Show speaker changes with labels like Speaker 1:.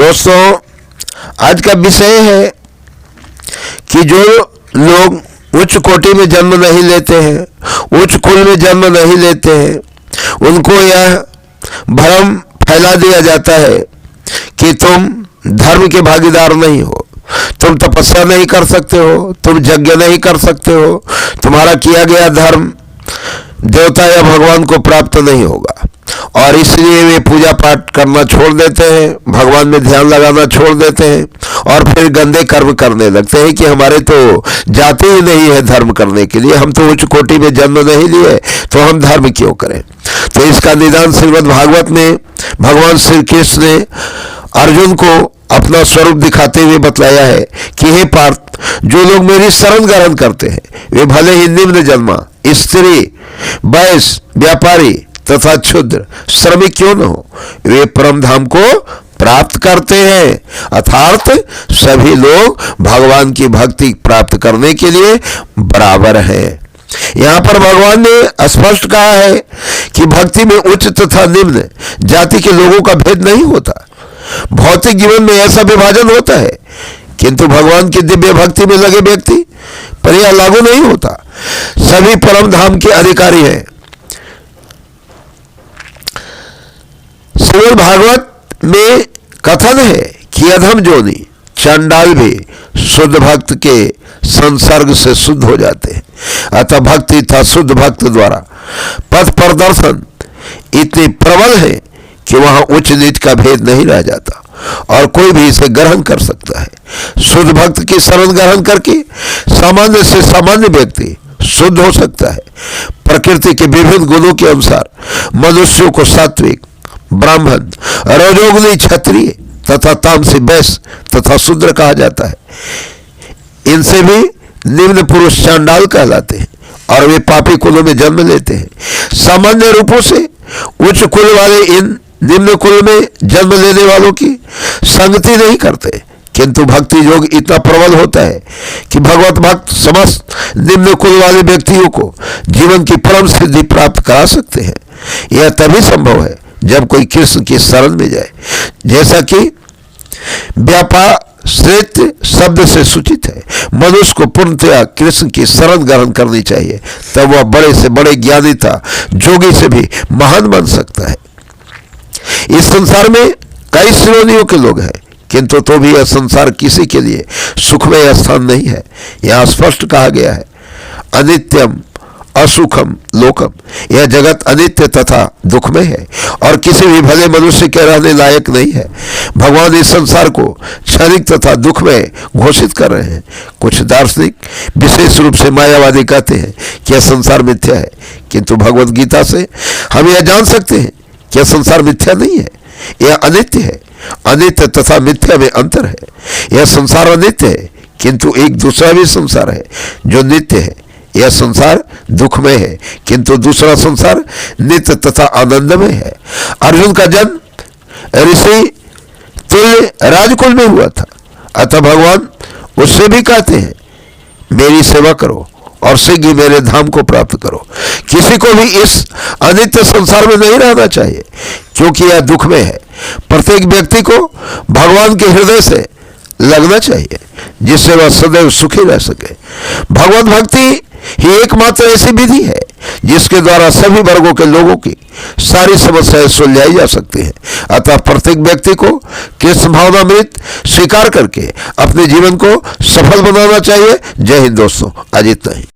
Speaker 1: दोस्तों, आज का विषय है कि जो लोग उच्च कोटि में जन्म नहीं लेते हैं, उच्च कुल में जन्म नहीं लेते हैं, उनको यह भ्रम फैला दिया जाता है कि तुम धर्म के भागीदार नहीं हो, तुम तपस्या नहीं कर सकते हो, तुम यज्ञ नहीं कर सकते हो, तुम्हारा किया गया धर्म देवता या भगवान को प्राप्त नहीं होगा। और इसलिए वे पूजा पाठ करना छोड़ देते हैं, भगवान में ध्यान लगाना छोड़ देते हैं और फिर गंदे कर्म करने लगते हैं कि हमारे तो जाति ही नहीं है धर्म करने के लिए, हम तो उच्च कोटि में जन्म नहीं लिए, तो हम धर्म क्यों करें। तो इसका निदान श्रीमद् भागवत में भगवान श्री कृष्ण ने अर्जुन को अपना स्वरूप दिखाते हुए बतलाया है कि हे पार्थ, जो लोग मेरी शरण ग्रहण करते हैं वे भले ही निम्न जन्मा स्त्री, वैश्य, व्यापारी तथा क्षुद्र श्रमिक क्यों न हो, वे परम धाम को प्राप्त करते हैं। अर्थात सभी लोग भगवान की भक्ति प्राप्त करने के लिए बराबर हैं। यहाँ पर भगवान ने स्पष्ट कहा है कि भक्ति में उच्च तथा निम्न जाति के लोगों का भेद नहीं होता। भौतिक जीवन में ऐसा विभाजन होता है, किंतु भगवान की दिव्य भक्ति में लगे व्यक्ति पर यह लागू नहीं होता। सभी परम धाम के अधिकारी हैं। श्रीमद् भागवत में कथन है कि अधम जोनि चंडाल भी शुद्ध भक्त के संसर्ग से शुद्ध हो जाते हैं। अतः भक्ति तथा शुद्ध भक्त द्वारा पथ प्रदर्शन इतनी प्रबल है कि वहां उच्च नीच का भेद नहीं रह जाता और कोई भी इसे ग्रहण कर सकता है। शुद्ध भक्त की शरण ग्रहण करके सामान्य से सामान्य व्यक्ति शुद्ध हो सकता है। प्रकृति के विभिन्न गुणों के अनुसार मनुष्यों को सात्विक, ब्राह्मण, रजोगुणी क्षत्रिय तथा तामसी वैश्य तथा शूद्र कहा जाता है। इनसे भी निम्न पुरुष चांडाल कहलाते हैं और वे पापी कुलों में जन्म लेते हैं। सामान्य रूपों से उच्च कुल वाले इन निम्न कुल में जन्म लेने वालों की संगति नहीं करते, किंतु भक्ति योग इतना प्रबल होता है कि भगवत भक्त समस्त निम्न कुल वाले व्यक्तियों को जीवन की परम सिद्धि प्राप्त करा सकते हैं। यह तभी संभव है जब कोई कृष्ण की शरण में जाए। जैसा कि व्यापार श्रेष्ठ शब्द से सूचित है, मनुष्य को पूर्णतया कृष्ण की शरण ग्रहण करनी चाहिए, तब वह बड़े से बड़े ज्ञानी था जोगी से भी महान बन सकता है। इस संसार में कई श्रेणियों के लोग हैं, किंतु तो भी यह संसार किसी के लिए सुखमय स्थान नहीं है। यह स्पष्ट कहा गया है, अनित्यम असुखम लोकम, यह जगत अनित्य तथा दुखमय है और किसी भी भले मनुष्य के रहने लायक नहीं है। भगवान इस संसार को क्षणिक तथा दुखमय घोषित कर रहे हैं। कुछ दार्शनिक विशेष रूप से मायावादी कहते हैं कि यह संसार मिथ्या है, किंतु भगवत गीता से हम यह जान सकते हैं कि यह संसार मिथ्या नहीं है, यह अनित्य है। अनित्य तथा मिथ्या में अंतर है। यह संसार अनित्य है, किंतु एक दूसरा भी संसार है जो नित्य है। यह संसार दुखमय है, किंतु दूसरा संसार नित्य तथा आनंदमय है। अर्जुन का जन्म ऋषि तुल्य राजकुल में हुआ था, अतः भगवान उससे भी कहते हैं मेरी सेवा करो और शीघ्र मेरे धाम को प्राप्त करो। किसी को भी इस अनित्य संसार में नहीं रहना चाहिए, क्योंकि यह दुखमय है। प्रत्येक व्यक्ति को भगवान के हृदय से लगना चाहिए, जिससे वह सदैव सुखी रह सके। भगवत भक्ति ही एकमात्र ऐसी विधि है जिसके द्वारा सभी वर्गों के लोगों की सारी समस्याएं सुलझाई जा सकती हैं। अतः प्रत्येक व्यक्ति को कृष्ण भावनामृत स्वीकार करके अपने जीवन को सफल बनाना चाहिए। जय हिंद दोस्तों, आज इतना ही।